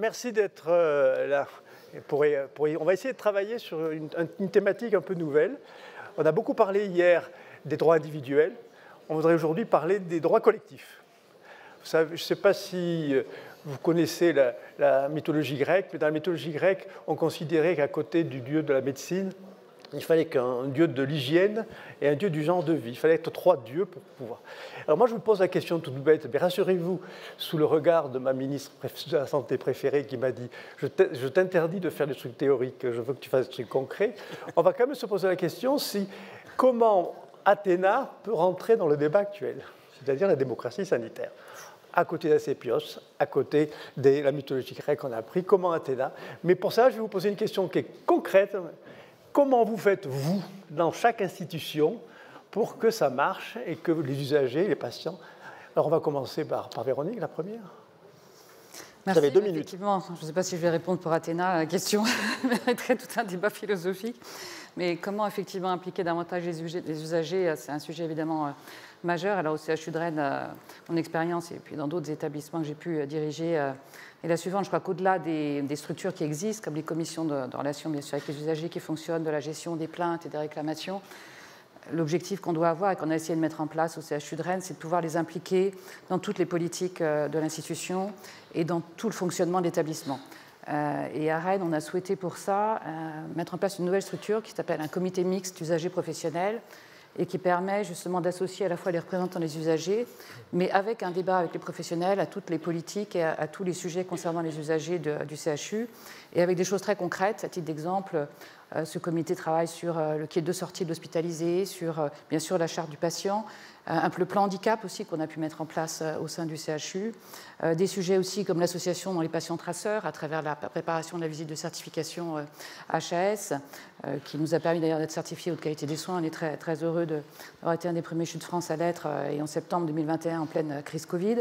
merci d'être là. On va essayer de travailler sur une thématique un peu nouvelle. On a beaucoup parlé hier des droits individuels. On voudrait aujourd'hui parler des droits collectifs. Je ne sais pas si vous connaissez la mythologie grecque, mais dans la mythologie grecque, on considérait qu'à côté du dieu de la médecine, il fallait qu'un dieu de l'hygiène et un dieu du genre de vie. Il fallait être 3 dieux pour pouvoir. Alors moi, je vous pose la question toute bête, mais rassurez-vous, sous le regard de ma ministre de la Santé préférée qui m'a dit « Je t'interdis de faire des trucs théoriques, je veux que tu fasses des trucs concrets », on va quand même se poser la question comment Athéna peut rentrer dans le débat actuel, c'est-à-dire la démocratie sanitaire. À côté d'Asclépios, à côté de la mythologie grecque qu'on a appris, comment Athéna. Mais pour ça, je vais vous poser une question qui est concrète. Comment vous faites, vous, dans chaque institution, pour que ça marche et que les usagers, les patients... Alors, on va commencer par Véronique, la première. Merci, vous avez 2 minutes. Effectivement, je ne sais pas si je vais répondre pour Athéna à la question, mériterait tout un débat philosophique. Mais comment, effectivement, impliquer davantage les usagers, c'est un sujet, évidemment, majeur. Alors, au CHU de Rennes, mon expérience, et puis dans d'autres établissements que j'ai pu diriger, est la suivante. Je crois qu'au-delà des structures qui existent, comme les commissions de relations, bien sûr, avec les usagers qui fonctionnent, de la gestion des plaintes et des réclamations, l'objectif qu'on doit avoir et qu'on a essayé de mettre en place au CHU de Rennes, c'est de pouvoir les impliquer dans toutes les politiques de l'institution et dans tout le fonctionnement de l'établissement. Et à Rennes, on a souhaité pour ça mettre en place une nouvelle structure qui s'appelle un comité mixte usagers professionnels et qui permet justement d'associer à la fois les représentants des usagers, mais avec un débat avec les professionnels à toutes les politiques et à tous les sujets concernant les usagers du CHU, et avec des choses très concrètes. À titre d'exemple, ce comité travaille sur le quai de sortie de l'hospitalisé, sur bien sûr la charte du patient, un peu le plan handicap aussi qu'on a pu mettre en place au sein du CHU, des sujets aussi comme l'association dans les patients traceurs à travers la préparation de la visite de certification HAS, qui nous a permis d'ailleurs d'être certifiés haute qualité des soins. On est très, très heureux d'avoir été un des premiers CHU de France à l'être et en septembre 2021 en pleine crise Covid.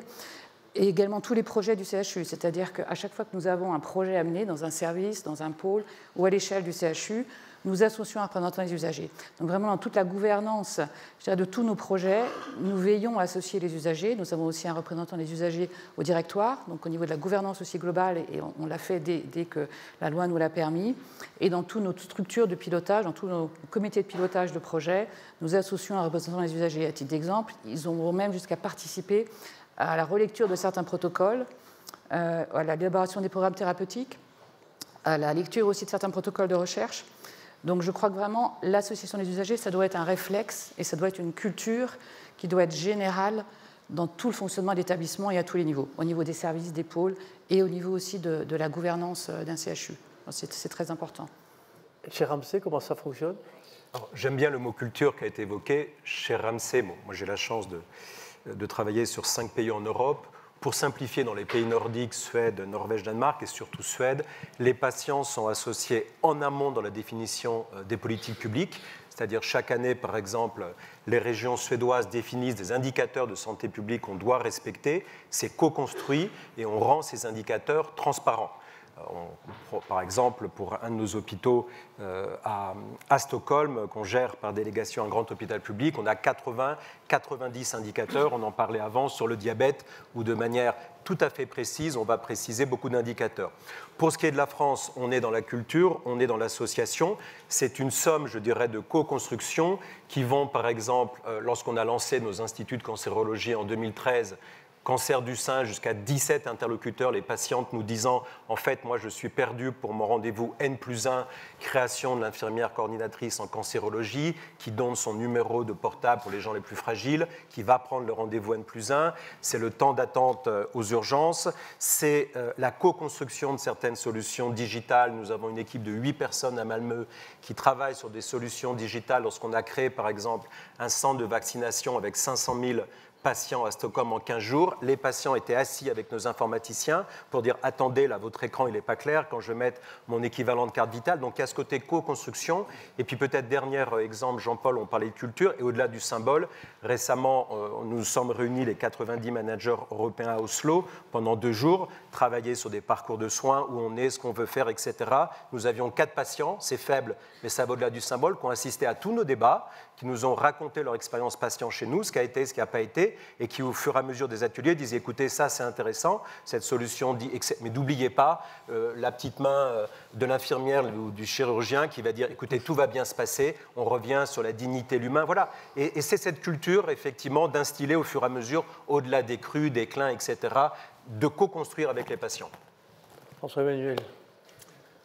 Et également tous les projets du CHU, c'est-à-dire qu'à chaque fois que nous avons un projet à mener dans un service, dans un pôle ou à l'échelle du CHU, nous associons un représentant des usagers. Donc vraiment dans toute la gouvernance de tous nos projets, nous veillons à associer les usagers. Nous avons aussi un représentant des usagers au directoire, donc au niveau de la gouvernance aussi globale, et on l'a fait dès que la loi nous l'a permis. Et dans toutes nos structures de pilotage, dans tous nos comités de pilotage de projets, nous associons un représentant des usagers. À titre d'exemple, ils auront même jusqu'à participer à la relecture de certains protocoles, à l'élaboration des programmes thérapeutiques, à la lecture aussi de certains protocoles de recherche. Donc je crois que vraiment l'association des usagers, ça doit être un réflexe et ça doit être une culture qui doit être générale dans tout le fonctionnement de l'établissement et à tous les niveaux, au niveau des services, des pôles et au niveau aussi de la gouvernance d'un CHU. C'est très important. Chez Ramsay, comment ça fonctionne? J'aime bien le mot culture qui a été évoqué. Chez Ramsay, moi j'ai la chance de travailler sur 5 pays en Europe. Pour simplifier, dans les pays nordiques, Suède, Norvège, Danemark et surtout Suède, les patients sont associés en amont dans la définition des politiques publiques. C'est-à-dire chaque année, par exemple, les régions suédoises définissent des indicateurs de santé publique qu'on doit respecter. C'est co-construit et on rend ces indicateurs transparents. Par exemple, pour un de nos hôpitaux à Stockholm, qu'on gère par délégation un grand hôpital public, on a 80-90 indicateurs, on en parlait avant, sur le diabète, où de manière tout à fait précise, on va préciser beaucoup d'indicateurs. Pour ce qui est de la France, on est dans la culture, on est dans l'association. C'est une somme, je dirais, de co-construction qui vont, par exemple, lorsqu'on a lancé nos instituts de cancérologie en 2013, cancer du sein, jusqu'à 17 interlocuteurs, les patientes nous disant « En fait, moi, je suis perdue pour mon rendez-vous N+1, création de l'infirmière coordinatrice en cancérologie, qui donne son numéro de portable pour les gens les plus fragiles, qui va prendre le rendez-vous N+1. C'est le temps d'attente aux urgences. C'est la co-construction de certaines solutions digitales. Nous avons une équipe de 8 personnes à Malmö qui travaillent sur des solutions digitales. Lorsqu'on a créé, par exemple, un centre de vaccination avec 500 000 patients à Stockholm en 15 jours. Les patients étaient assis avec nos informaticiens pour dire « Attendez, là, votre écran, il n'est pas clair quand je vais mettre mon équivalent de carte vitale ». Donc, il y a ce côté co-construction. Et puis, peut-être, dernier exemple, Jean-Paul, on parlait de culture. Et au-delà du symbole, récemment, nous sommes réunis, les 90 managers européens à Oslo, pendant 2 jours, travailler sur des parcours de soins, où on est, ce qu'on veut faire, etc. Nous avions 4 patients, c'est faible, mais ça va au-delà du symbole, qui ont assisté à tous nos débats, qui nous ont raconté leur expérience patient chez nous, ce qui a été, ce qui n'a pas été. tester et qui, au fur et à mesure des ateliers, disaient écoutez, ça c'est intéressant, cette solution dit, mais n'oubliez pas la petite main de l'infirmière ou du chirurgien qui va dire écoutez, tout va bien se passer, on revient sur la dignité de l'humain. Voilà. Et c'est cette culture, effectivement, d'instiller au fur et à mesure, au-delà des crues, des clins, etc., de co-construire avec les patients. François-Emmanuel.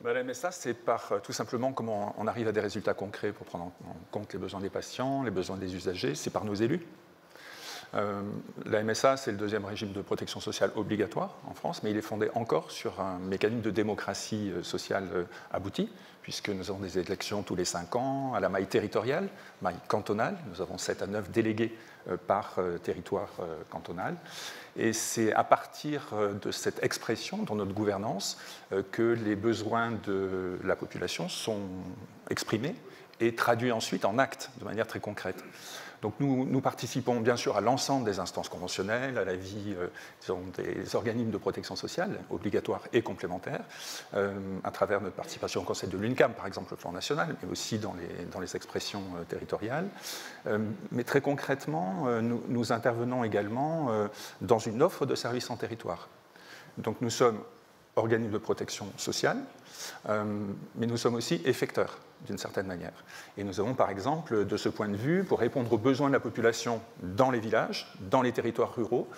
La MSA, c'est par tout simplement comment on arrive à des résultats concrets pour prendre en compte les besoins des patients, les besoins des usagers, c'est par nos élus. La MSA, c'est le deuxième régime de protection sociale obligatoire en France, mais il est fondé encore sur un mécanisme de démocratie sociale abouti, puisque nous avons des élections tous les 5 ans à la maille territoriale, maille cantonale. Nous avons 7 à 9 délégués par territoire cantonal. Et c'est à partir de cette expression dans notre gouvernance que les besoins de la population sont exprimés et traduits ensuite en actes de manière très concrète. Donc nous participons bien sûr à l'ensemble des instances conventionnelles, à la vie des organismes de protection sociale, obligatoires et complémentaires, à travers notre participation au Conseil de l'UNCAM, par exemple, au plan national, mais aussi dans les expressions territoriales. Mais très concrètement, nous intervenons également dans une offre de services en territoire. Donc nous sommes organismes de protection sociale, mais nous sommes aussi effecteurs, d'une certaine manière. Et nous avons, par exemple, de ce point de vue, pour répondre aux besoins de la population dans les villages, dans les territoires ruraux,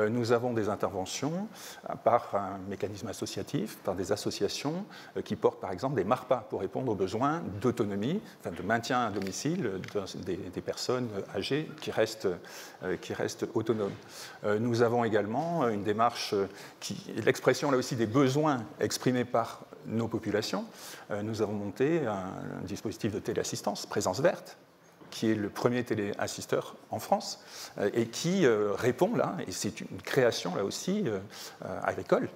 nous avons des interventions par un mécanisme associatif, par des associations qui portent, par exemple, des MARPA pour répondre aux besoins d'autonomie, enfin, de maintien à domicile des personnes âgées qui restent autonomes. Nous avons également une démarche l'expression là aussi des besoins exprimés par nos populations. Nous avons monté un dispositif de téléassistance, Présence Verte, qui est le premier téléassisteur en France et qui répond là, et c'est une création là aussi agricole,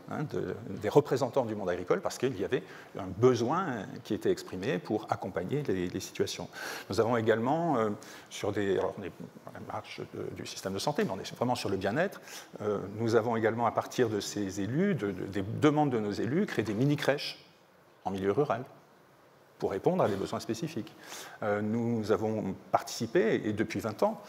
des représentants du monde agricole, parce qu'il y avait un besoin qui était exprimé pour accompagner les situations. Nous avons également, alors on est dans la marche du système de santé, mais on est vraiment sur le bien-être, nous avons également à partir de ces élus, des demandes de nos élus, créé des mini-crèches en milieu rural, pour répondre à des besoins spécifiques. Nous avons participé, et depuis 20 ans,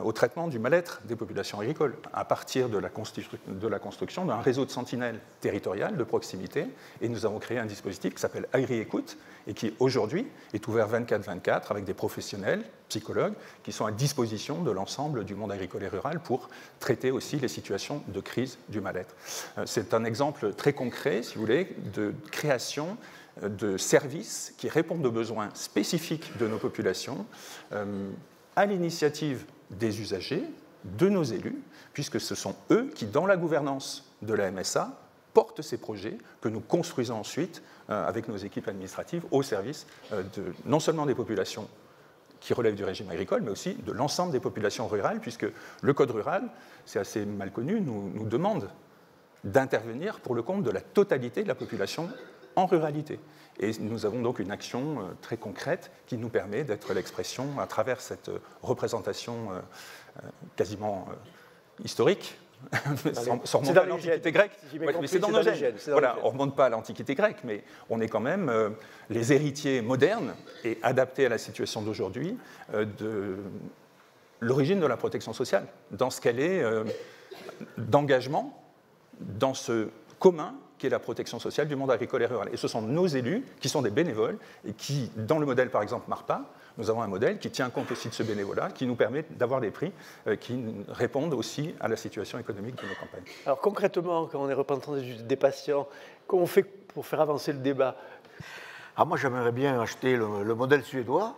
au traitement du mal-être des populations agricoles, à partir de la construction d'un réseau de sentinelles territoriales de proximité, et nous avons créé un dispositif qui s'appelle Agri-Écoute, et qui aujourd'hui est ouvert 24/24 avec des professionnels, psychologues, qui sont à disposition de l'ensemble du monde agricole et rural pour traiter aussi les situations de crise du mal-être. C'est un exemple très concret, si vous voulez, de création de services qui répondent aux besoins spécifiques de nos populations à l'initiative des usagers, de nos élus, puisque ce sont eux qui, dans la gouvernance de la MSA, portent ces projets que nous construisons ensuite avec nos équipes administratives au service non seulement des populations qui relèvent du régime agricole, mais aussi de l'ensemble des populations rurales, puisque le Code rural, c'est assez mal connu, nous demande d'intervenir pour le compte de la totalité de la population en ruralité. Et nous avons donc une action très concrète qui nous permet d'être l'expression, à travers cette représentation quasiment historique, sans remonter à l'Antiquité grecque. Mais c'est dans nos gènes. Voilà, on ne remonte pas à l'Antiquité grecque, mais on est quand même les héritiers modernes et adaptés à la situation d'aujourd'hui de l'origine de la protection sociale, dans ce qu'elle est d'engagement, dans ce commun qui est la protection sociale du monde agricole et rural. Et ce sont nos élus qui sont des bénévoles et qui, dans le modèle par exemple MARPA, nous avons un modèle qui tient compte aussi de ce bénévolat, qui nous permet d'avoir des prix qui répondent aussi à la situation économique de nos campagnes. Alors concrètement, quand on est représentant des patients, comment on fait pour faire avancer le débat? Moi j'aimerais bien acheter le modèle suédois.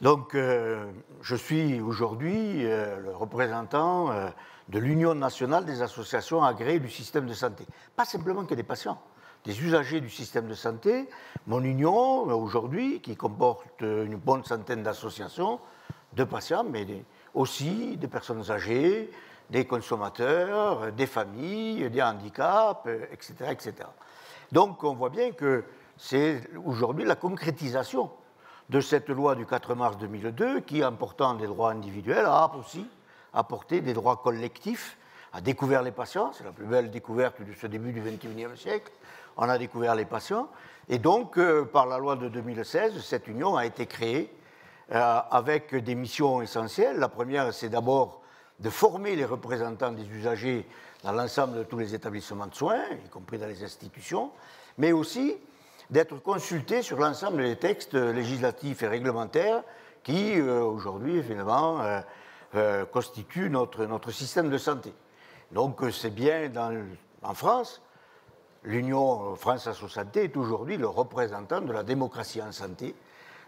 Donc je suis aujourd'hui le représentant de l'Union nationale des associations agréées du système de santé. Pas simplement que des patients, des usagers du système de santé. Mon union, aujourd'hui, qui comporte une bonne centaine d'associations, de patients, mais aussi des personnes âgées, des consommateurs, des familles, des handicaps, etc., etc. Donc on voit bien que c'est aujourd'hui la concrétisation de cette loi du 4 mars 2002 qui, en portant des droits individuels, a aussi apporté des droits collectifs, a découvert les patients, c'est la plus belle découverte de ce début du XXIe siècle, on a découvert les patients, et donc par la loi de 2016, cette union a été créée avec des missions essentielles. La première, c'est d'abord de former les représentants des usagers dans l'ensemble de tous les établissements de soins, y compris dans les institutions, mais aussi d'être consultés sur l'ensemble des textes législatifs et réglementaires qui, aujourd'hui, finalement, constituent notre système de santé. Donc, c'est bien en France, l'Union France Asso Santé est aujourd'hui le représentant de la démocratie en santé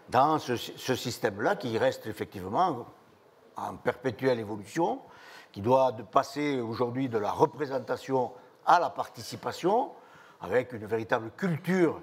dans ce système-là qui reste effectivement en perpétuelle évolution, qui doit passer aujourd'hui de la représentation à la participation, avec une véritable culture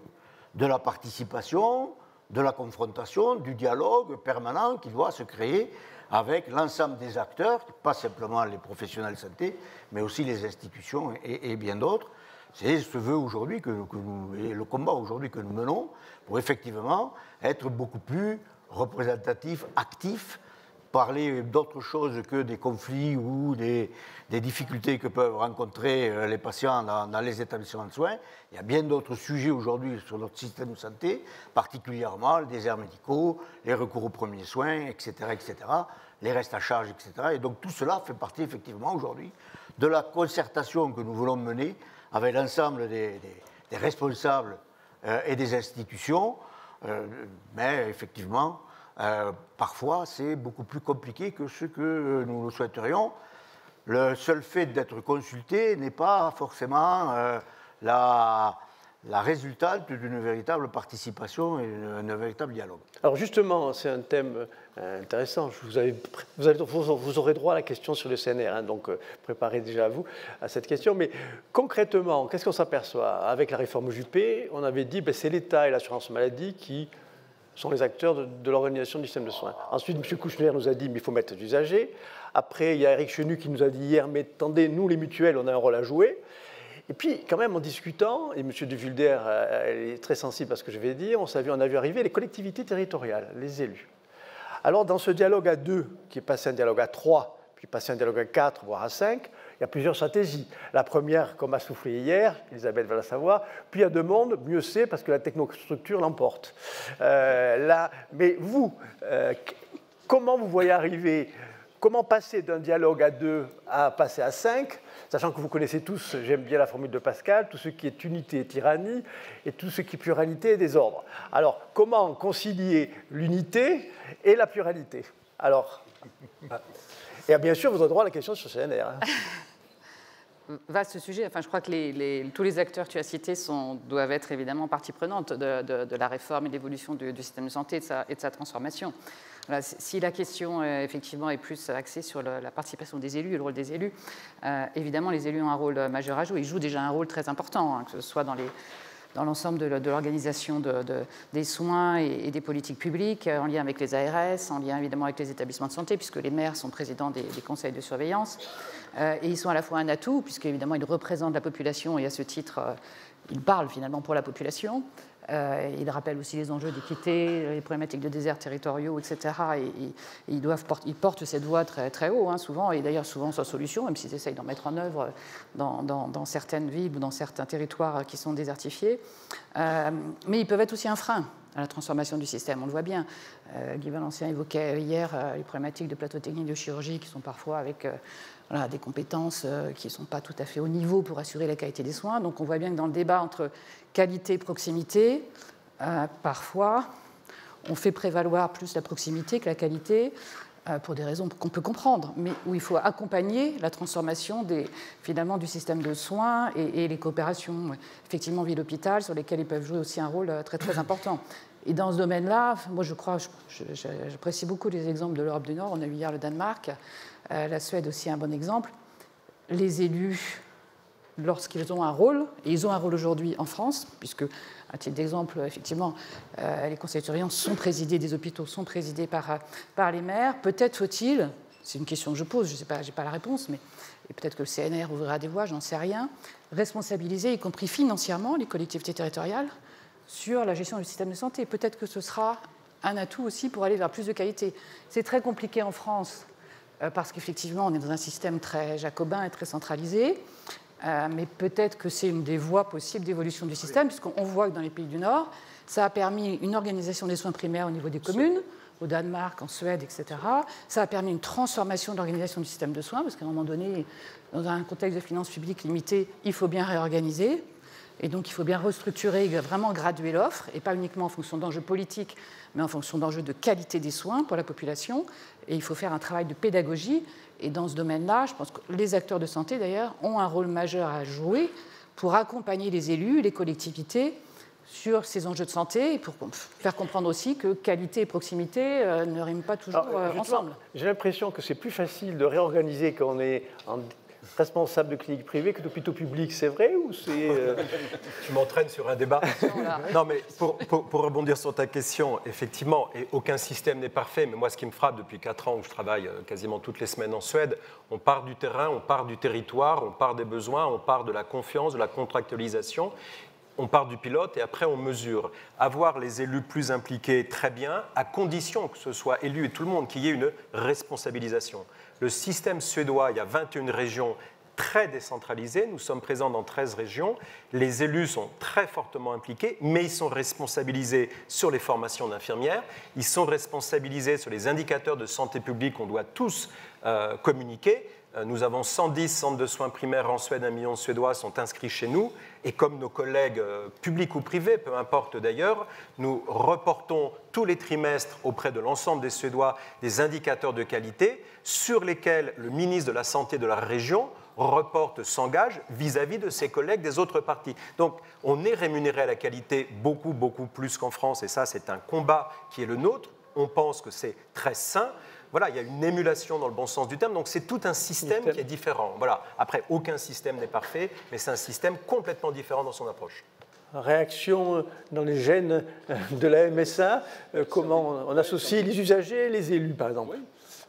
de la participation, de la confrontation, du dialogue permanent qui doit se créer avec l'ensemble des acteurs, pas simplement les professionnels de santé, mais aussi les institutions et bien d'autres. C'est ce vœu aujourd'hui et le combat aujourd'hui que nous menons pour effectivement être beaucoup plus représentatifs, actifs, parler d'autre chose que des conflits ou des difficultés que peuvent rencontrer les patients dans les établissements de soins. Il y a bien d'autres sujets aujourd'hui sur notre système de santé, particulièrement les déserts médicaux, les recours aux premiers soins, etc., les restes à charge, etc. Et donc tout cela fait partie effectivement aujourd'hui de la concertation que nous voulons mener avec l'ensemble des responsables et des institutions, mais effectivement, parfois, c'est beaucoup plus compliqué que ce que nous le souhaiterions. Le seul fait d'être consulté n'est pas forcément la résultante d'une véritable participation et d'un véritable dialogue. Alors justement, c'est un thème intéressant. Vous aurez droit à la question sur le CNR, hein, donc préparez déjà vous à cette question. Mais concrètement, qu'est-ce qu'on s'aperçoit? Avec la réforme Juppé, on avait dit que c'est l'État et l'assurance maladie qui sont les acteurs de l'organisation du système de soins. Ensuite, M. Kouchner nous a dit qu'il faut mettre des usagers. Après, il y a Éric Chenu qui nous a dit hier, mais attendez, nous les mutuelles, on a un rôle à jouer. Et puis, quand même, en discutant, et M. de Vulder est très sensible à ce que je vais dire, on a vu arriver les collectivités territoriales, les élus. Alors, dans ce dialogue à 2, qui est passé un dialogue à 3, puis passé un dialogue à 4, voire à 5, il y a plusieurs stratégies. La première, comme a soufflé hier, Elisabeth va la savoir, puis il y a deux mondes, mieux c'est, parce que la technostructure l'emporte. Mais vous, comment vous voyez arriver, comment passer d'un dialogue à 2 à passer à 5, sachant que vous connaissez tous, j'aime bien la formule de Pascal, tout ce qui est unité est tyrannie, et tout ce qui est pluralité est désordre. Alors, comment concilier l'unité et la pluralité? Alors, et bien sûr, vous aurez droit à la question sur CNR. Hein. Vaste sujet. Enfin, je crois que tous les acteurs que tu as cités doivent être évidemment partie prenante de la réforme et de l'évolution du système de santé et de sa transformation. Voilà, si la question, effectivement, est plus axée sur la participation des élus et le rôle des élus, évidemment, les élus ont un rôle majeur à jouer. Ils jouent déjà un rôle très important, hein, que ce soit dans l'ensemble de l'organisation des soins et des politiques publiques, en lien avec les ARS, en lien évidemment avec les établissements de santé, puisque les maires sont présidents des conseils de surveillance. Et ils sont à la fois un atout, puisqu'évidemment ils représentent la population et à ce titre, ils parlent finalement pour la population. Ils rappellent aussi les enjeux d'équité, les problématiques de déserts territoriaux, etc. Et ils portent cette voix très, très haut, hein, souvent, et d'ailleurs souvent sans solution, même s'ils essayent d'en mettre en œuvre dans certaines villes ou dans certains territoires qui sont désertifiés. Mais ils peuvent être aussi un frein à la transformation du système, on le voit bien. Guy Valencien évoquait hier les problématiques de plateaux techniques de chirurgie qui sont parfois avec des compétences qui ne sont pas tout à fait au niveau pour assurer la qualité des soins. Donc on voit bien que dans le débat entre qualité et proximité, parfois on fait prévaloir plus la proximité que la qualité, pour des raisons qu'on peut comprendre, mais où il faut accompagner la transformation finalement du système de soins et les coopérations, effectivement, ville-hôpital, sur lesquelles ils peuvent jouer aussi un rôle très, très important. Et dans ce domaine-là, moi, j'apprécie beaucoup les exemples de l'Europe du Nord. On a vu hier le Danemark, la Suède aussi un bon exemple. Les élus, lorsqu'ils ont un rôle, et ils ont un rôle aujourd'hui en France, puisque, à titre d'exemple, effectivement, les conseils de surveillance sont présidés, des hôpitaux sont présidés par les maires. Peut-être faut-il, c'est une question que je pose, je ne sais pas, je n'ai pas la réponse, mais et peut-être que le CNR ouvrira des voies, j'en sais rien, responsabiliser, y compris financièrement, les collectivités territoriales sur la gestion du système de santé. Peut-être que ce sera un atout aussi pour aller vers plus de qualité. C'est très compliqué en France, parce qu'effectivement, on est dans un système très jacobin et très centralisé. Mais peut-être que c'est une des voies possibles d'évolution du système, puisqu'on voit que dans les pays du Nord, ça a permis une organisation des soins primaires au niveau des communes, au Danemark, en Suède, etc. Ça a permis une transformation de l'organisation du système de soins, parce qu'à un moment donné, dans un contexte de finances publiques limitées, il faut bien réorganiser. Et donc, il faut bien restructurer, vraiment graduer l'offre, et pas uniquement en fonction d'enjeux politiques, mais en fonction d'enjeux de qualité des soins pour la population. Et il faut faire un travail de pédagogie. Et dans ce domaine-là, je pense que les acteurs de santé, d'ailleurs, ont un rôle majeur à jouer pour accompagner les élus, les collectivités, sur ces enjeux de santé, et pour faire comprendre aussi que qualité et proximité ne riment pas toujours ensemble. J'ai l'impression que c'est plus facile de réorganiser quand on est responsable de clinique privée que d'hôpitaux publics. C'est vrai ou c'est... Tu m'entraînes sur un débat. Non, mais pour rebondir sur ta question, effectivement, et aucun système n'est parfait, mais moi, ce qui me frappe depuis 4 ans où je travaille quasiment toutes les semaines en Suède, on part du terrain, on part du territoire, on part des besoins, on part de la confiance, de la contractualisation. On part du pilote et après on mesure. Avoir les élus plus impliqués, très bien, à condition que ce soit élus et tout le monde, qu'il y ait une responsabilisation. Le système suédois, il y a 21 régions très décentralisées, nous sommes présents dans 13 régions, les élus sont très fortement impliqués, mais ils sont responsabilisés sur les formations d'infirmières, ils sont responsabilisés sur les indicateurs de santé publique qu'on doit tous communiquer. Nous avons 110 centres de soins primaires en Suède, 1 million de Suédois sont inscrits chez nous. Et comme nos collègues publics ou privés, peu importe d'ailleurs, nous reportons tous les trimestres auprès de l'ensemble des Suédois des indicateurs de qualité sur lesquels le ministre de la Santé de la région reporte, s'engage vis-à-vis de ses collègues des autres partis. Donc on est rémunéré à la qualité beaucoup, beaucoup plus qu'en France. Et ça, c'est un combat qui est le nôtre. On pense que c'est très sain. Voilà, il y a une émulation dans le bon sens du terme, donc c'est tout un système qui est différent. Voilà. Après, aucun système n'est parfait, mais c'est un système complètement différent dans son approche. Réaction dans les gènes de la MSA, comment on associe les usagers et les élus, par exemple. Oui.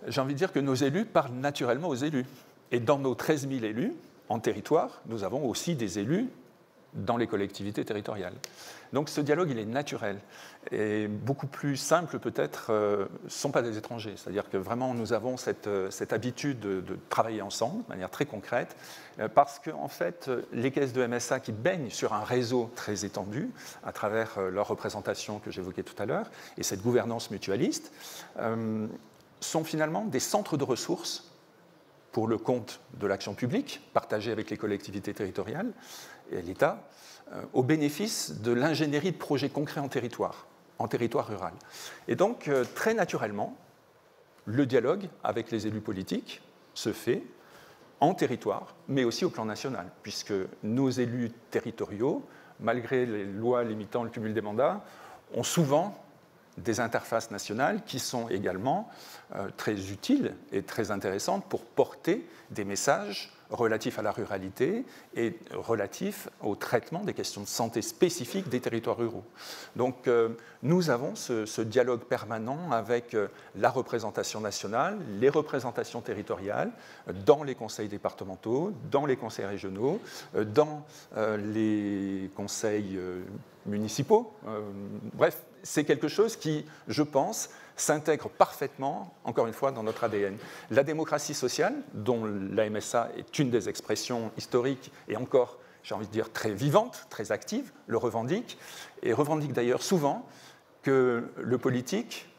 J'ai envie de dire que nos élus parlent naturellement aux élus. Et dans nos 13 000 élus en territoire, nous avons aussi des élus dans les collectivités territoriales. Donc ce dialogue, il est naturel et beaucoup plus simple peut-être, ne sont pas des étrangers. C'est-à-dire que vraiment nous avons cette habitude de travailler ensemble de manière très concrète parce qu'en fait, les caisses de MSA qui baignent sur un réseau très étendu à travers leur représentation que j'évoquais tout à l'heure et cette gouvernance mutualiste sont finalement des centres de ressources pour le compte de l'action publique partagée avec les collectivités territoriales et l'État, au bénéfice de l'ingénierie de projets concrets en territoire rural. Et donc, très naturellement, le dialogue avec les élus politiques se fait en territoire, mais aussi au plan national, puisque nos élus territoriaux, malgré les lois limitant le cumul des mandats, ont souvent des interfaces nationales qui sont également très utiles et très intéressantes pour porter des messages relatifs à la ruralité et relatifs au traitement des questions de santé spécifiques des territoires ruraux. Donc nous avons ce dialogue permanent avec la représentation nationale, les représentations territoriales, dans les conseils départementaux, dans les conseils régionaux, dans les conseils municipaux. Bref, c'est quelque chose qui, je pense, s'intègre parfaitement, encore une fois, dans notre ADN. La démocratie sociale, dont la MSA est une des expressions historiques et encore, j'ai envie de dire, très vivante, très active, le revendique, et revendique d'ailleurs souvent que le politique,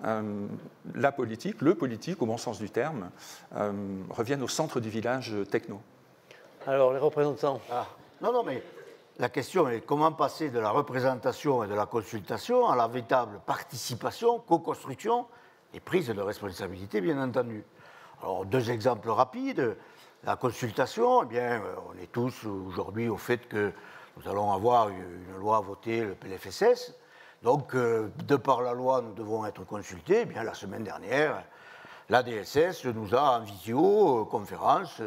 au bon sens du terme, revienne au centre du village techno. Alors, les représentants. Non, mais la question est comment passer de la représentation et de la consultation à la véritable participation, co-construction et prise de responsabilité, bien entendu. Alors, 2 exemples rapides. La consultation, eh bien, on est tous aujourd'hui au fait que nous allons avoir une loi votée, le PLFSS. Donc, de par la loi, nous devons être consultés. Eh bien, la semaine dernière, la DSS nous a en visioconférence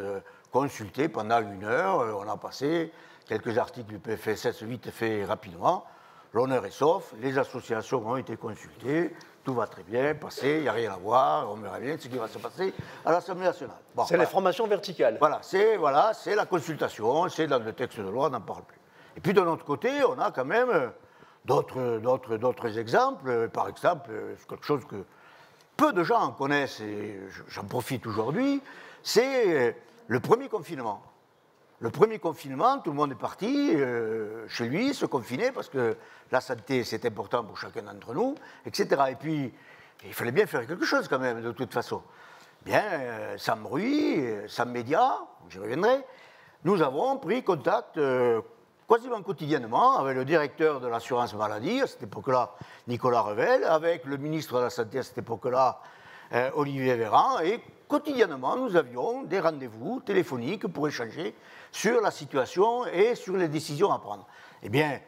consulté pendant 1 heure. On a passé quelques articles du PLFSS vite fait rapidement. L'honneur est sauf, les associations ont été consultées, tout va très bien, passé, il n'y a rien à voir, on verra bien ce qui va se passer à l'Assemblée nationale. Bon, c'est la formation verticale. Voilà, c'est la consultation, c'est dans le texte de loi, on n'en parle plus. Et puis de notre côté, on a quand même d'autres exemples. Par exemple, quelque chose que peu de gens en connaissent, et j'en profite aujourd'hui, c'est le premier confinement. Le premier confinement, tout le monde est parti chez lui, se confiner, parce que la santé, c'est important pour chacun d'entre nous, etc. Et puis, Il fallait bien faire quelque chose quand même, de toute façon. Bien, Sam Bruy, Sam Média, j'y reviendrai, nous avons pris contact quasiment quotidiennement avec le directeur de l'assurance maladie, à cette époque-là, Nicolas Revel, avec le ministre de la Santé, à cette époque-là, Olivier Véran, et quotidiennement, nous avions des rendez-vous téléphoniques pour échanger sur la situation et sur les décisions à prendre. Eh bien,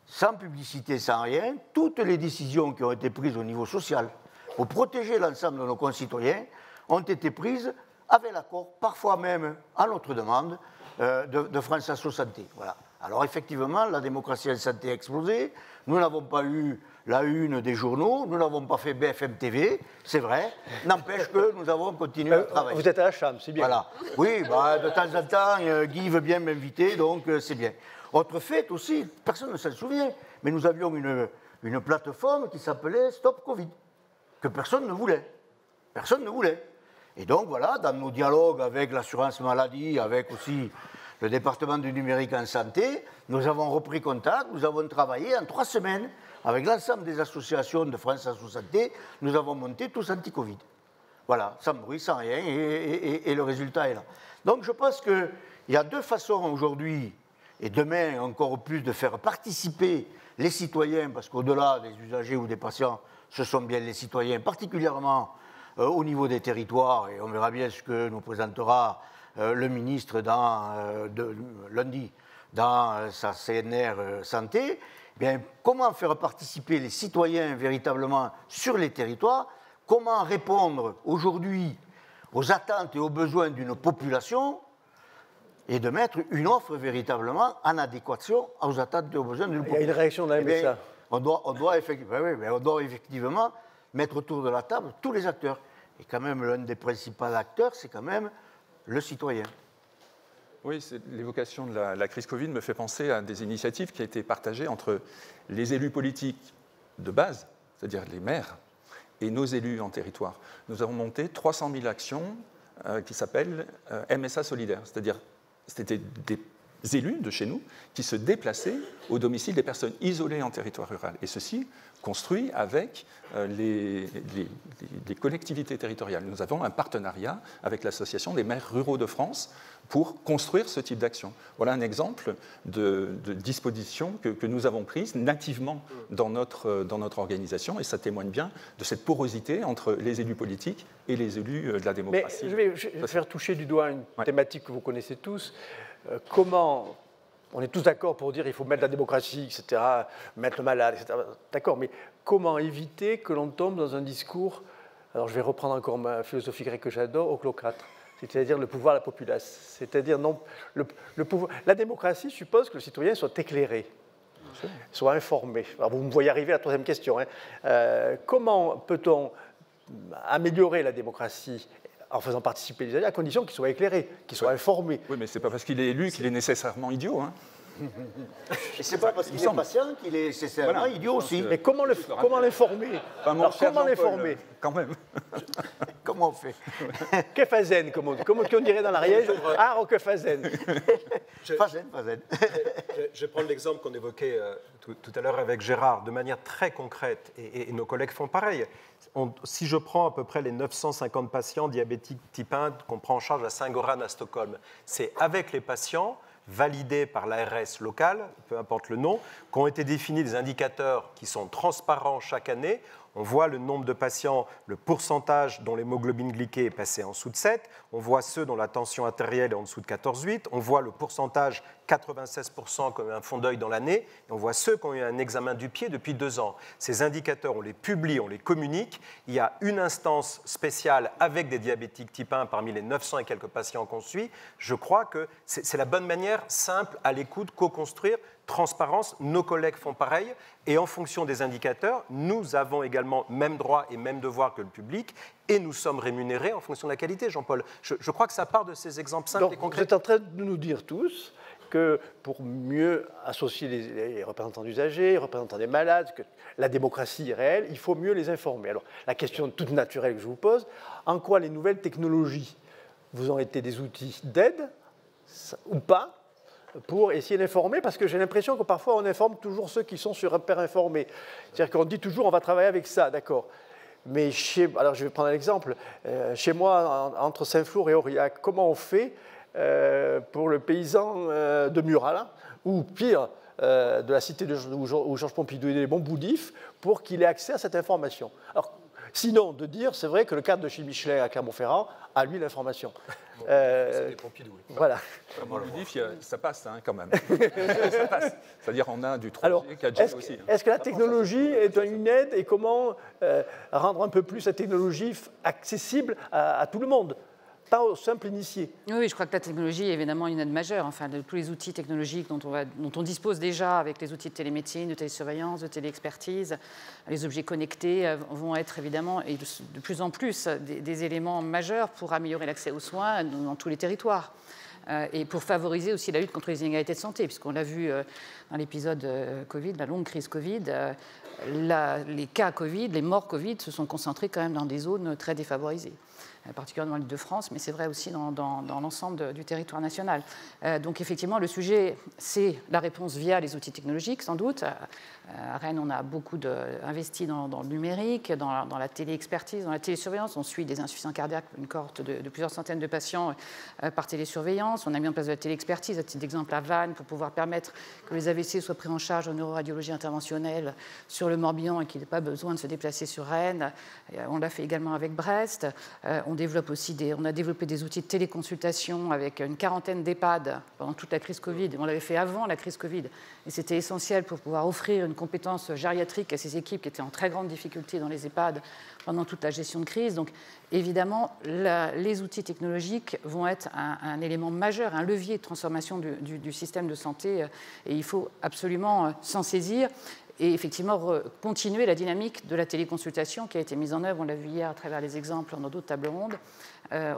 sans publicité, sans rien, toutes les décisions qui ont été prises au niveau social pour protéger l'ensemble de nos concitoyens ont été prises avec l'accord, parfois même à notre demande, de France Asso Santé. Voilà. Alors effectivement, la démocratie en santé a explosé. Nous n'avons pas eu la une des journaux, nous n'avons pas fait BFM TV, c'est vrai. N'empêche que nous avons continué à travailler. Vous êtes à la Chambre, c'est bien. Voilà. Oui, de temps en temps, Guy veut bien m'inviter, donc c'est bien. Autre fait aussi, personne ne s'en souvient, mais nous avions une plateforme qui s'appelait Stop Covid, que personne ne voulait. Personne ne voulait. Et donc voilà, dans nos dialogues avec l'assurance maladie, avec aussi le département du numérique en santé, nous avons repris contact, nous avons travaillé en 3 semaines avec l'ensemble des associations de France Asso Santé, nous avons monté tous anti-Covid. Voilà, sans bruit, sans rien, et le résultat est là. Donc je pense qu'il y a 2 façons aujourd'hui, et demain encore plus, de faire participer les citoyens, parce qu'au-delà des usagers ou des patients, ce sont bien les citoyens, particulièrement au niveau des territoires, et on verra bien ce que nous présentera le ministre lundi dans sa CNR Santé. Bien, comment faire participer les citoyens véritablement sur les territoires, comment répondre aujourd'hui aux attentes et aux besoins d'une population et de mettre une offre véritablement en adéquation aux attentes et aux besoins d'une population. Il y a une réaction de la MSA. On doit effectivement mettre autour de la table tous les acteurs. Et quand même, l'un des principaux acteurs, c'est quand même le citoyen. Oui, l'évocation de la crise Covid me fait penser à des initiatives qui ont été partagées entre les élus politiques de base, c'est-à-dire les maires, et nos élus en territoire. Nous avons monté 300 000 actions qui s'appellent MSA Solidaire, c'est-à-dire c'était des élus de chez nous qui se déplaçaient au domicile des personnes isolées en territoire rural. Et ceci construit avec les collectivités territoriales. Nous avons un partenariat avec l'Association des maires ruraux de France pour construire ce type d'action. Voilà un exemple de disposition que nous avons prise nativement dans notre organisation, et ça témoigne bien de cette porosité entre les élus politiques et les élus de la démocratie. Mais je vais faire toucher du doigt une thématique que vous connaissez tous. Comment, on est tous d'accord pour dire qu'il faut mettre la démocratie, etc., mettre le malade, etc. D'accord, mais comment éviter que l'on tombe dans un discours, alors je vais reprendre encore ma philosophie grecque que j'adore, oclocrate, c'est-à-dire le pouvoir à la populace. C'est-à-dire, non, le pouvoir. La démocratie suppose que le citoyen soit éclairé, soit informé. Alors vous me voyez arriver à la 3e question. Comment peut-on améliorer la démocratie en faisant participer les élus, à condition qu'ils soient éclairés, qu'ils soient informés. Oui, mais ce n'est pas parce qu'il est élu qu'il est nécessairement idiot. Hein. Et ce n'est pas parce qu'il est patient qu'il est nécessairement idiot aussi. Mais comment l'informer? Comment l'informer? Quand même. Comment on fait? Que fazen, comme on dirait dans l'Ariège. Ah, que fazen. Fazen. Je vais prendre l'exemple qu'on évoquait tout à l'heure avec Gérard, de manière très concrète, et nos collègues font pareil. Si je prends à peu près les 950 patients diabétiques type 1 qu'on prend en charge à Saint-Göran à Stockholm, c'est avec les patients validés par l'ARS locale, peu importe le nom, qu'ont été définis des indicateurs qui sont transparents chaque année. On voit le nombre de patients, le pourcentage dont l'hémoglobine glyquée est passé en dessous de 7. On voit ceux dont la tension artérielle est en dessous de 14,8. On voit le pourcentage 96% comme un fond d'œil dans l'année. Et on voit ceux qui ont eu un examen du pied depuis 2 ans. Ces indicateurs, on les publie, on les communique. Il y a une instance spéciale avec des diabétiques type 1 parmi les 900 et quelques patients qu'on suit. Je crois que c'est la bonne manière, simple, à l'écoute, co-construire. Transparence, nos collègues font pareil, et en fonction des indicateurs, nous avons également même droit et même devoir que le public, et nous sommes rémunérés en fonction de la qualité, Jean-Paul. Je crois que ça part de ces exemples simples et concrets. Vous êtes en train de nous dire tous que pour mieux associer les représentants d'usagers, les représentants des malades, que la démocratie est réelle, il faut mieux les informer. Alors, la question toute naturelle que je vous pose, en quoi les nouvelles technologies vous ont été des outils d'aide, ou pas, pour essayer d'informer, parce que j'ai l'impression que parfois on informe toujours ceux qui sont super informés. C'est-à-dire qu'on dit toujours on va travailler avec ça, d'accord. Mais alors je vais prendre un exemple. Chez moi, entre Saint-Flour et Aurillac, comment on fait pour le paysan de Murat, ou pire, de la cité où Georges Pompidou est les bons boudifs, pour qu'il ait accès à cette information? Alors, sinon, de dire, c'est vrai que le cadre de chez Michelin à Clermont-Ferrand a, lui, l'information. C'est Pompidou. Oui. Voilà. Comme on lui dit, ça passe quand même. Ça passe. C'est-à-dire on a du 3G, 4G aussi. Est-ce que la technologie est une aide et comment rendre un peu plus la technologie accessible à tout le monde, pas aux simples initiés? Oui, je crois que la technologie est évidemment une aide majeure. Enfin, tous les outils technologiques dont on dispose déjà avec les outils de télémédecine, de télésurveillance, de téléexpertise, les objets connectés vont être évidemment, et de plus en plus, des éléments majeurs pour améliorer l'accès aux soins dans tous les territoires. Et pour favoriser aussi la lutte contre les inégalités de santé, puisqu'on l'a vu dans l'épisode Covid, la longue crise Covid, les cas Covid, les morts Covid se sont concentrés quand même dans des zones très défavorisées, particulièrement dans l'Île-de-France, mais c'est vrai aussi dans l'ensemble du territoire national. Donc effectivement, le sujet, c'est la réponse via les outils technologiques, sans doute. À Rennes, on a beaucoup investi dans le numérique, dans la téléexpertise, dans la télésurveillance. On suit des insuffisants cardiaques, une cohorte de plusieurs centaines de patients par télésurveillance. On a mis en place de la téléexpertise, à titre d'exemple à Vannes, pour pouvoir permettre que les AVC soient pris en charge en neuroradiologie interventionnelle sur le Morbihan et qu'il n'ait pas besoin de se déplacer sur Rennes. On l'a fait également avec Brest. On a développé des outils de téléconsultation avec une quarantaine d'EHPAD pendant toute la crise Covid. On l'avait fait avant la crise Covid. Et c'était essentiel pour pouvoir offrir une compétence gériatrique à ces équipes qui étaient en très grande difficulté dans les EHPAD pendant toute la gestion de crise. Donc, évidemment, les outils technologiques vont être un élément majeur, un levier de transformation du système de santé. Et il faut absolument s'en saisir et effectivement continuer la dynamique de la téléconsultation qui a été mise en œuvre, on l'a vu hier à travers les exemples dans d'autres tables rondes,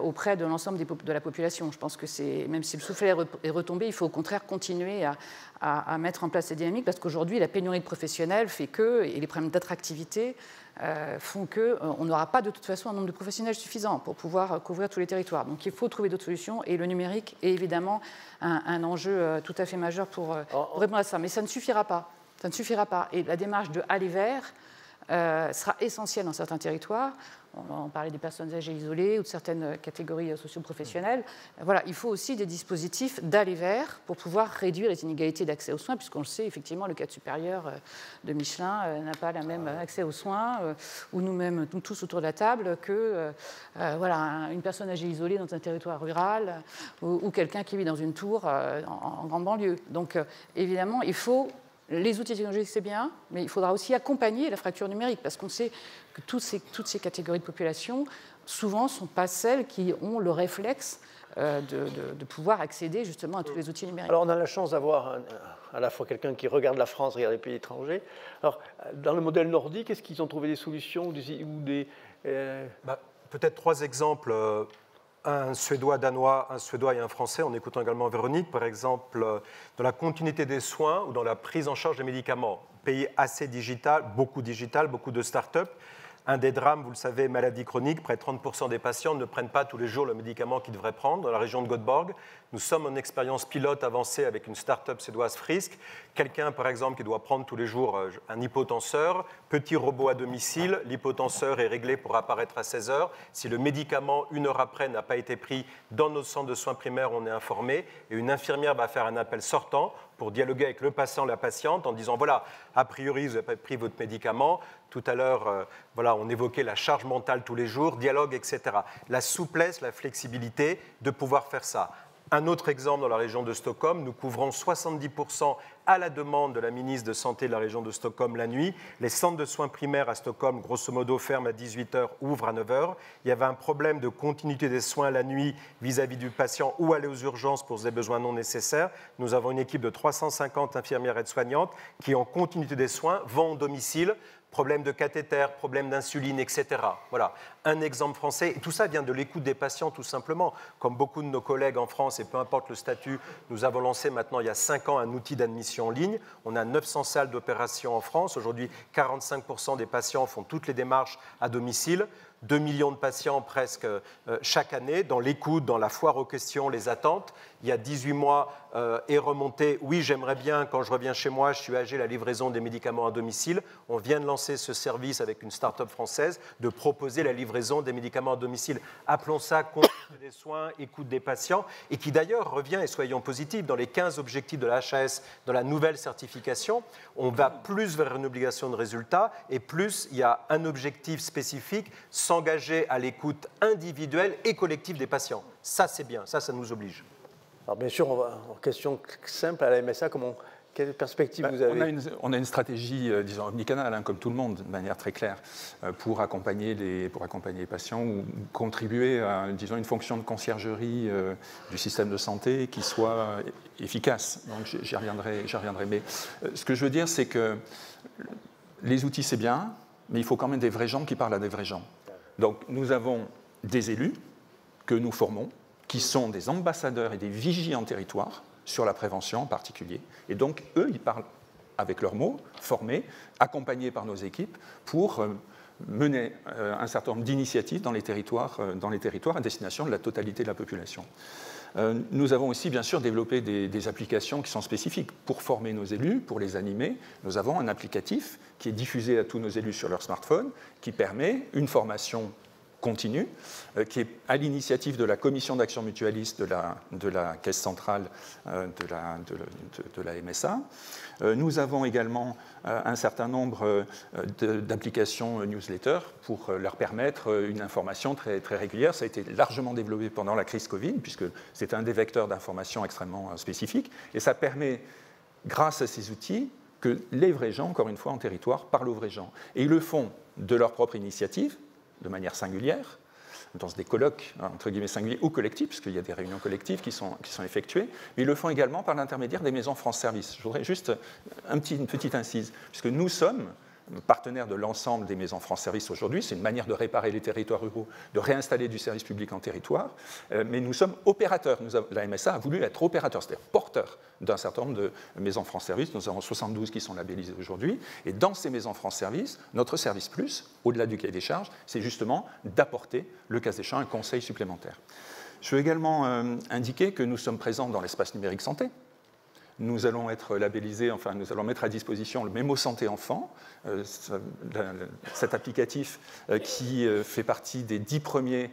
auprès de l'ensemble de la population. Je pense que même si le soufflet est retombé, il faut au contraire continuer à mettre en place ces dynamiques, parce qu'aujourd'hui, la pénurie de professionnels fait et les problèmes d'attractivité font qu'on n'aura pas de toute façon un nombre de professionnels suffisant pour pouvoir couvrir tous les territoires. Donc il faut trouver d'autres solutions, et le numérique est évidemment un enjeu tout à fait majeur pour répondre à ça. Mais ça ne suffira pas. Ça ne suffira pas. Et la démarche de aller vers sera essentielle dans certains territoires. On parlait des personnes âgées isolées ou de certaines catégories socio-professionnelles. Voilà, il faut aussi des dispositifs d'aller vers pour pouvoir réduire les inégalités d'accès aux soins, puisqu'on le sait, effectivement, le cadre supérieur de Michelin n'a pas le même accès aux soins, ou nous-mêmes, nous tous autour de la table, que une personne âgée isolée dans un territoire rural ou quelqu'un qui vit dans une tour en grande banlieue. Donc, évidemment, il faut... Les outils technologiques, c'est bien, mais il faudra aussi accompagner la fracture numérique, parce qu'on sait que toutes ces catégories de population, souvent, ne sont pas celles qui ont le réflexe de pouvoir accéder justement à tous les outils numériques. Alors, on a la chance d'avoir à la fois quelqu'un qui regarde la France, regarde les pays étrangers. Alors, dans le modèle nordique, est-ce qu'ils ont trouvé des solutions Peut-être 3 exemples. Un Suédois, Danois, un Suédois et un Français, en écoutant également Véronique, par exemple, dans la continuité des soins ou dans la prise en charge des médicaments. Pays assez digital, beaucoup de start-up. Un des drames, vous le savez, maladie chronique, près de 30% des patients ne prennent pas tous les jours le médicament qu'ils devraient prendre. Dans la région de Göteborg, nous sommes en expérience pilote avancée avec une start-up suédoise Frisk. Quelqu'un, par exemple, qui doit prendre tous les jours un hypotenseur, petit robot à domicile, l'hypotenseur est réglé pour apparaître à 16 heures. Si le médicament, 1 heure après, n'a pas été pris dans nos centres de soins primaires, on est informé. Et une infirmière va faire un appel sortant pour dialoguer avec le patient, la patiente, en disant, voilà, a priori, vous n'avez pas pris votre médicament. Tout à l'heure, on évoquait la charge mentale tous les jours, dialogue, etc. La souplesse, la flexibilité de pouvoir faire ça. Un autre exemple dans la région de Stockholm, nous couvrons 70% à la demande de la ministre de Santé de la région de Stockholm la nuit. Les centres de soins primaires à Stockholm, grosso modo, ferment à 18h, ouvrent à 9h. Il y avait un problème de continuité des soins la nuit vis-à-vis du patient ou aller aux urgences pour des besoins non nécessaires. Nous avons une équipe de 350 infirmières aides-soignantes qui, en continuité des soins, vont au domicile. Problème de cathéter, problème d'insuline, etc. Voilà, un exemple français. Et tout ça vient de l'écoute des patients, tout simplement. Comme beaucoup de nos collègues en France, et peu importe le statut, nous avons lancé maintenant, il y a 5 ans, un outil d'admission en ligne. On a 900 salles d'opération en France. Aujourd'hui, 45% des patients font toutes les démarches à domicile. 2 millions de patients presque chaque année, dans l'écoute, dans la foire aux questions, les attentes. Il y a 18 mois est remonté, oui, j'aimerais bien, quand je reviens chez moi, je suis âgé, la livraison des médicaments à domicile. On vient de lancer ce service avec une start-up française, de proposer la livraison des médicaments à domicile. Appelons ça continuité des soins, écoute des patients, et qui d'ailleurs revient, et soyons positifs, dans les 15 objectifs de la HAS, dans la nouvelle certification, on va plus vers une obligation de résultat, et plus il y a un objectif spécifique, s'engager à l'écoute individuelle et collective des patients. Ça, c'est bien, ça nous oblige. Alors bien sûr, on va en question simple à la MSA, quelle perspective vous avez? On a une stratégie, disons, omnicanale, hein, comme tout le monde, de manière très claire, pour accompagner les patients ou contribuer à, disons, une fonction de conciergerie du système de santé qui soit efficace. Donc j'y reviendrai. Mais ce que je veux dire, c'est que les outils, c'est bien, mais il faut quand même des vrais gens qui parlent à des vrais gens. Donc nous avons des élus que nous formons, qui sont des ambassadeurs et des vigies en territoire, sur la prévention en particulier. Et donc, eux, ils parlent avec leurs mots, formés, accompagnés par nos équipes, pour mener un certain nombre d'initiatives dans les territoires à destination de la totalité de la population. Nous avons aussi, bien sûr, développé des applications qui sont spécifiques pour former nos élus, pour les animer. Nous avons un applicatif qui est diffusé à tous nos élus sur leur smartphone, qui permet une formation continue, qui est à l'initiative de la commission d'action mutualiste de la caisse centrale de la MSA. Nous avons également un certain nombre d'applications newsletter pour leur permettre une information très, très régulière. Ça a été largement développé pendant la crise Covid, puisque c'est un des vecteurs d'information extrêmement spécifiques. Et ça permet, grâce à ces outils, que les vrais gens, encore une fois, en territoire, parlent aux vrais gens. Et ils le font de leur propre initiative, de manière singulière, dans des colloques, entre guillemets, singuliers ou collectifs, puisqu'il y a des réunions collectives qui sont effectuées, mais ils le font également par l'intermédiaire des maisons France Service. Je voudrais juste une petite incise, puisque nous sommes partenaires de l'ensemble des maisons France Service aujourd'hui. C'est une manière de réparer les territoires ruraux, de réinstaller du service public en territoire, mais nous sommes opérateurs. La MSA a voulu être opérateur, c'est-à-dire porteur d'un certain nombre de maisons France Service. Nous avons 72 qui sont labellisées aujourd'hui, et dans ces maisons France Service, notre service plus, au-delà du cahier des charges, c'est justement d'apporter, le cas échéant, un conseil supplémentaire. Je veux également indiquer que nous sommes présents dans l'espace numérique santé. Nous allons être labellisés, enfin nous allons mettre à disposition le Mémo Santé Enfant, cet applicatif qui fait partie des 10 premiers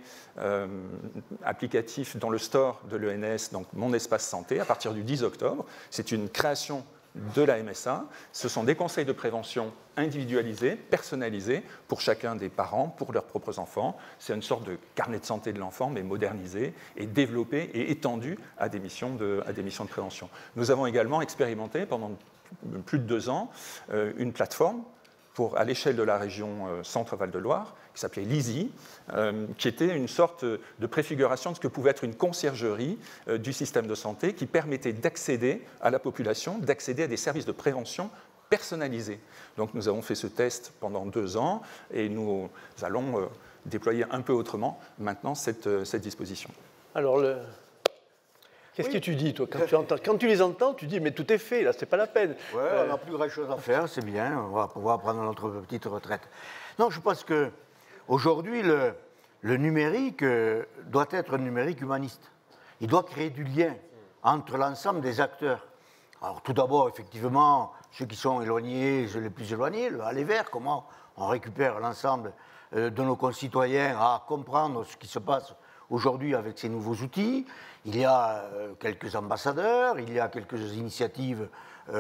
applicatifs dans le store de l'ENS, donc Mon Espace Santé, à partir du 10 octobre. C'est une création de la MSA. Ce sont des conseils de prévention individualisés, personnalisés pour chacun des parents, pour leurs propres enfants. C'est une sorte de carnet de santé de l'enfant, mais modernisé et développé et étendu à des missions de prévention. Nous avons également expérimenté pendant plus de 2 ans une plateforme à l'échelle de la région Centre-Val de Loire, qui s'appelait LISI, qui était une sorte de préfiguration de ce que pouvait être une conciergerie du système de santé qui permettait d'accéder à la population, d'accéder à des services de prévention personnalisés. Donc nous avons fait ce test pendant 2 ans et nous allons déployer un peu autrement maintenant cette disposition. Alors, qu'est-ce que tu dis, toi, quand tu les entends, tu dis, mais tout est fait, là, c'est pas la peine. Oui, on n'a plus grand chose à faire, c'est bien, on va pouvoir prendre notre petite retraite. Non, je pense qu'aujourd'hui, le numérique doit être un numérique humaniste. Il doit créer du lien entre l'ensemble des acteurs. Alors, tout d'abord, effectivement, ceux qui sont éloignés, les plus éloignés, le aller vers, comment on récupère l'ensemble de nos concitoyens à comprendre ce qui se passe aujourd'hui avec ces nouveaux outils. Il y a quelques ambassadeurs, il y a quelques initiatives,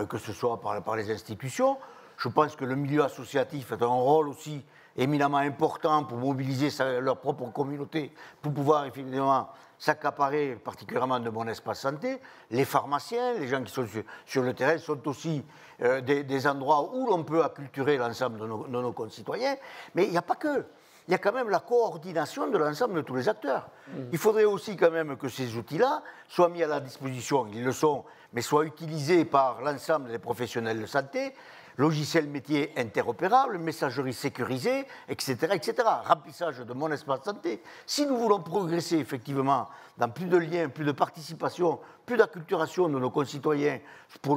que ce soit par les institutions. Je pense que le milieu associatif a un rôle aussi éminemment important pour mobiliser leur propre communauté, pour pouvoir effectivement s'accaparer particulièrement de Mon Espace Santé. Les pharmaciens, les gens qui sont sur le terrain sont aussi des endroits où l'on peut acculturer l'ensemble de nos concitoyens. Mais il n'y a pas que. Il y a quand même la coordination de l'ensemble de tous les acteurs. Il faudrait aussi quand même que ces outils-là soient mis à la disposition, ils le sont, mais soit utilisé par l'ensemble des professionnels de santé, logiciel métier interopérable, messagerie sécurisée, etc., etc., remplissage de mon espace santé. Si nous voulons progresser effectivement dans plus de liens, plus de participation, plus d'acculturation de nos concitoyens pour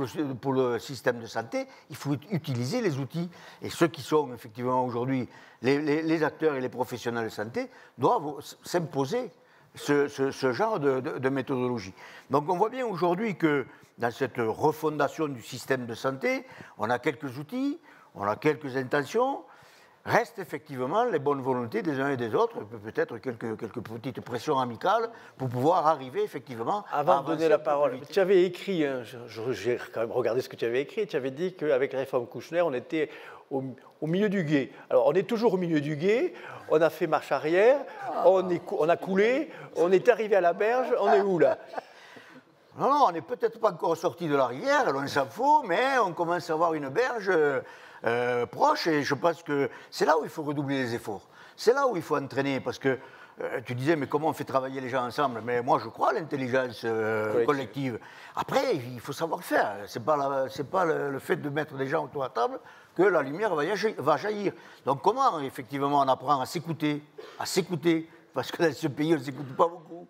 le système de santé, il faut utiliser les outils. Et ceux qui sont effectivement aujourd'hui les acteurs et les professionnels de santé doivent s'imposer ce genre de méthodologie. Donc on voit bien aujourd'hui que dans cette refondation du système de santé, on a quelques outils, on a quelques intentions, restent effectivement les bonnes volontés des uns et des autres, peut-être quelques petites pressions amicales pour pouvoir arriver effectivement Avant de donner la parole, tu avais écrit, hein, j'ai quand même regardé ce que tu avais écrit, tu avais dit qu'avec la réforme Kouchner, on était au milieu du gué. Alors on est toujours au milieu du gué, on a fait marche arrière, on a coulé, on est arrivé à la berge, on est où là ? Non, on n'est peut-être pas encore sorti de la rivière, loin s'en faut, mais on commence à avoir une berge proche et je pense que c'est là où il faut redoubler les efforts. C'est là où il faut entraîner parce que tu disais, mais comment on fait travailler les gens ensemble? Mais moi, je crois à l'intelligence collective. Après, il faut savoir faire. C'est pas le fait de mettre des gens autour de la table que la lumière va jaillir. Donc comment, effectivement, on apprend à s'écouter, parce que dans ce pays, on ne s'écoute pas beaucoup.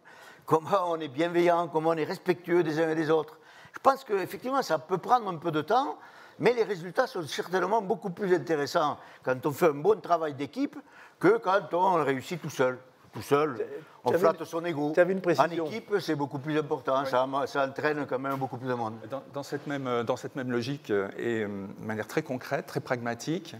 Comment on est bienveillant, comment on est respectueux des uns et des autres. Je pense qu'effectivement, ça peut prendre un peu de temps, mais les résultats sont certainement beaucoup plus intéressants quand on fait un bon travail d'équipe que quand on réussit tout seul. Tout seul, on flatte son ego. En équipe, c'est beaucoup plus important, oui. Ça entraîne quand même beaucoup plus de monde. Dans cette même logique et de manière très concrète, très pragmatique,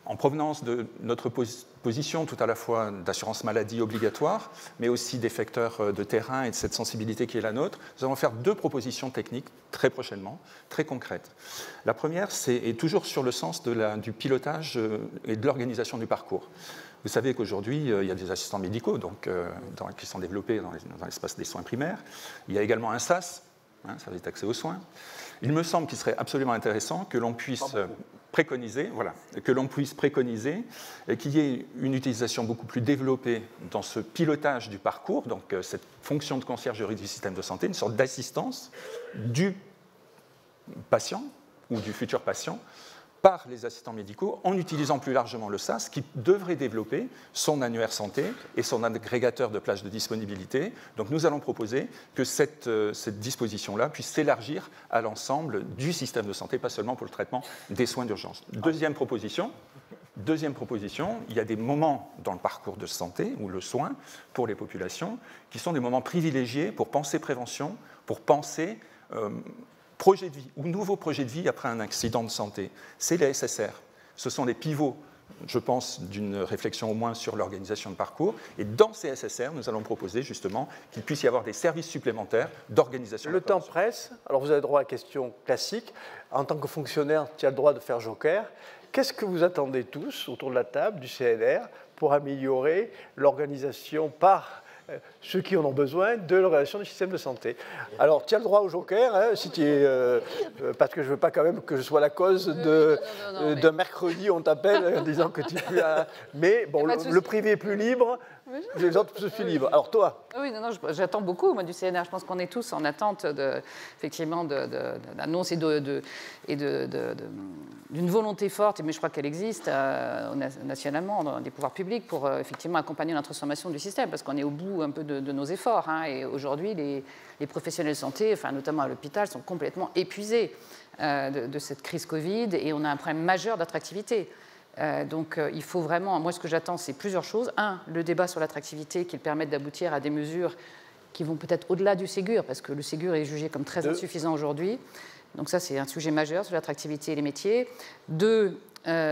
en provenance de notre position tout à la fois d'assurance maladie obligatoire, mais aussi des facteurs de terrain et de cette sensibilité qui est la nôtre, nous allons faire 2 propositions techniques très prochainement, très concrètes. La première, est toujours sur le sens du pilotage et de l'organisation du parcours. Vous savez qu'aujourd'hui, il y a des assistants médicaux qui sont développés dans l'espace des soins primaires. Il y a également un SAS, service d'accès aux soins. Il me semble qu'il serait absolument intéressant que l'on puisse préconiser qu'il y ait une utilisation beaucoup plus développée dans ce pilotage du parcours, donc cette fonction de conciergerie du système de santé, une sorte d'assistance du patient ou du futur patient par les assistants médicaux en utilisant plus largement le SAS qui devrait développer son annuaire santé et son agrégateur de plages de disponibilité. Donc nous allons proposer que cette disposition-là puisse s'élargir à l'ensemble du système de santé, pas seulement pour le traitement des soins d'urgence. Deuxième proposition, il y a des moments dans le parcours de santé ou le soin pour les populations qui sont des moments privilégiés pour penser prévention, pour penser projet de vie ou nouveau projet de vie après un accident de santé. C'est les SSR. Ce sont les pivots, je pense, d'une réflexion au moins sur l'organisation de parcours. Et dans ces SSR, nous allons proposer justement qu'il puisse y avoir des services supplémentaires d'organisation. Le temps presse. Alors vous avez droit à la question classique. En tant que fonctionnaire, tu as le droit de faire joker. Qu'est-ce que vous attendez tous autour de la table du CNR pour améliorer l'organisation par ceux qui en ont besoin de l'organisation du système de santé? Alors, tu as le droit au joker, hein, si tu es, parce que je ne veux pas quand même que je sois la cause d'un mercredi, on t'appelle en disant que tu es plus là. Mais bon, le privé est plus libre, les autres, je suis libre. Alors toi? Oui, j'attends beaucoup, moi, du CNR. Je pense qu'on est tous en attente, effectivement, d'annonces et d'une volonté forte, mais je crois qu'elle existe nationalement, dans les pouvoirs publics, pour effectivement accompagner la transformation du système, parce qu'on est au bout un peu de nos efforts. Hein, et aujourd'hui, les professionnels de santé, enfin, notamment à l'hôpital, sont complètement épuisés de cette crise Covid, et on a un problème majeur d'attractivité. Donc il faut vraiment, moi ce que j'attends, c'est plusieurs choses. Un, le débat sur l'attractivité qui permette d'aboutir à des mesures qui vont peut-être au-delà du Ségur, parce que le Ségur est jugé comme très insuffisant aujourd'hui. Donc ça, c'est un sujet majeur sur l'attractivité et les métiers. 2,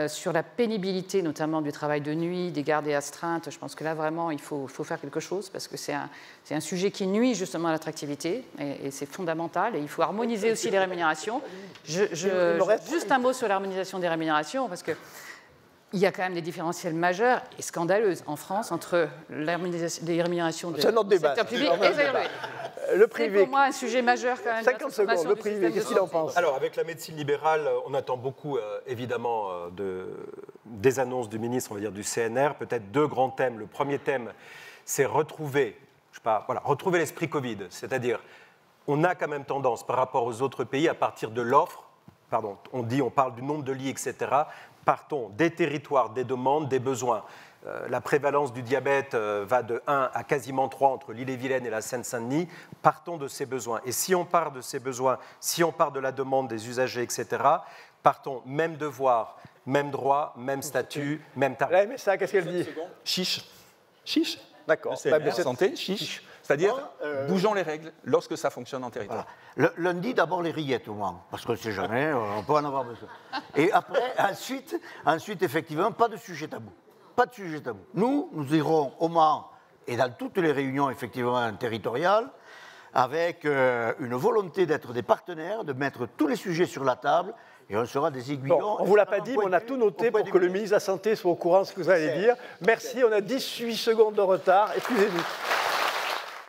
sur la pénibilité, notamment du travail de nuit, des gardes et astreintes. Je pense que là, vraiment, il faut faire quelque chose, parce que c'est un sujet qui nuit justement à l'attractivité, et c'est fondamental. Et il faut harmoniser aussi les rémunérations. Juste un mot sur l'harmonisation des rémunérations, parce que il y a quand même des différentiels majeurs et scandaleuses en France entre les rémunérations du secteur public et le privé. C'est pour moi un sujet majeur quand même. 50 secondes, le privé, qu'est-ce qu'il en pense? Alors, avec la médecine libérale, on attend beaucoup, évidemment, des annonces du ministre, on va dire, du CNR. Peut-être 2 grands thèmes. Le premier thème, c'est retrouver l'esprit Covid, c'est-à-dire on a quand même tendance, par rapport aux autres pays, à partir de l'offre, pardon, on parle du nombre de lits, etc., partons des territoires, des demandes, des besoins. La prévalence du diabète va de 1 à quasiment 3 entre l'Ille-et-Vilaine et la Seine-Saint-Denis. Partons de ces besoins. Et si on part de ces besoins, si on part de la demande des usagers, etc., partons même devoir, même droit, même statut, même tarif. La MSA, qu'est-ce qu'elle dit? Chiche. Chiche. D'accord. C'est la santé, chiche. C'est-à-dire, bougeons les règles lorsque ça fonctionne en territoire. Voilà. Lundi, d'abord les rillettes au moins, parce qu'on ne sait jamais, on peut en avoir besoin. Et après, ensuite, effectivement, pas de sujet tabou. Pas de sujet tabou. Nous irons au Mans et dans toutes les réunions, effectivement, territoriales, avec une volonté d'être des partenaires, de mettre tous les sujets sur la table, et on sera des aiguillons. Bon, on ne vous l'a pas dit, mais on a tout noté pour que le ministre de la Santé soit au courant de ce que vous allez dire. Merci, on a 18 secondes de retard. Excusez-nous.